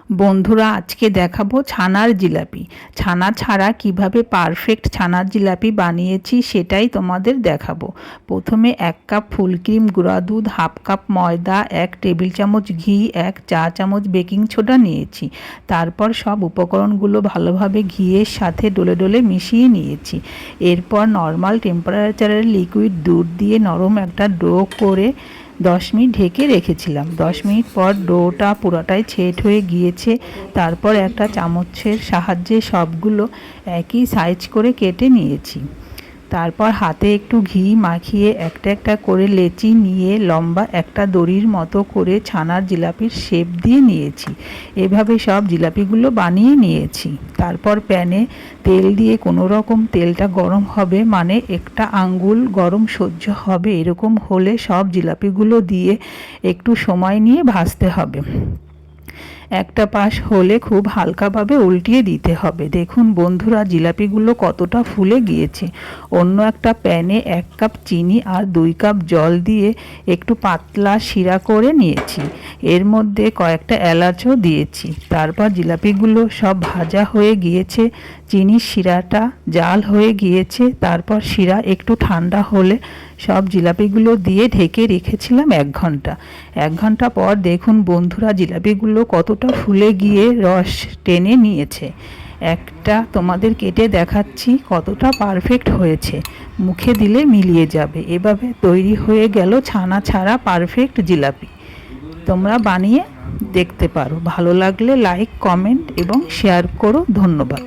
বন্ধুরা আজকে দেখাবো ছানার জিলাপি। ছানা ছাড়া কিভাবে পারফেক্ট ছানার জিলাপি বানিয়েছি সেটাই তোমাদের দেখাবো। প্রথমে 1 কাপ ফুল ক্রিম, গুঁড়া দুধ, হাফ কাপ ময়দা, 1 টেবিল চামচ ঘি, 1 চা চামচ বেকিং সোডা নিয়েছি। তারপর সব উপকরণগুলো ভালোভাবে ঘিয়ের সাথে ডলে ডলে মিশিয়ে নিয়েছি। এরপর নর্মাল টেম্পারেচারের লিকুইড দুধ দিয়ে নরম একটা ডো করে 10 মিনিট ঢেকে রেখেছিলাম। 10 মিনিট পর ডোটা পুরোটাই ছেট হয়ে গিয়েছে। তারপর একটা চামচের সাহায্যে সবগুলো একই সাইজ করে কেটে নিয়েছি। তারপর হাতে একটু ঘি মাখিয়ে একটা একটা করে লেচি নিয়ে লম্বা একটা দড়ির মতো করে ছানার জিলাপির শেপ দিয়ে নিয়েছি। এভাবে সব জিলাপিগুলো বানিয়ে নিয়েছি। তারপর প্যানে তেল দিয়ে কোনো রকম তেলটা গরম হবে, মানে একটা আঙ্গুল গরম সহ্য হবে এরকম হলে সব জিলাপিগুলো দিয়ে একটু সময় নিয়ে ভাজতে হবে। একটা পাশ হলে খুব হালকাভাবে উল্টিয়ে দিতে হবে। দেখুন বন্ধুরা, জিলাপিগুলো কতটা ফুলে গিয়েছে। অন্য একটা প্যানে 1 কাপ চিনি আর 2 কাপ জল দিয়ে একটু পাতলা শিরা করে নিয়েছি। এর মধ্যে কয়েকটা এলাচও দিয়েছি। তারপর জিলাপিগুলো সব ভাজা হয়ে গিয়েছে, চিনির শিরাটা জাল হয়ে গিয়েছে। তারপর শিরা একটু ঠান্ডা হলে সব জিলাপিগুলো দিয়ে ঢেকে রেখেছিলাম 1 ঘন্টা। 1 ঘন্টা পর দেখুন বন্ধুরা, জিলাপিগুলো কতটা ফুলে গিয়ে রস টেনে নিয়েছে। একটা তোমাদের কেটে দেখাচ্ছি কতটা পারফেক্ট হয়েছে, মুখে দিলে মিলিয়ে যাবে। এভাবে তৈরি হয়ে গেল ছানা ছাড়া পারফেক্ট জিলাপি। তোমরা বানিয়ে দেখতে পারো। ভালো লাগলে লাইক, কমেন্ট এবং শেয়ার করো। ধন্যবাদ।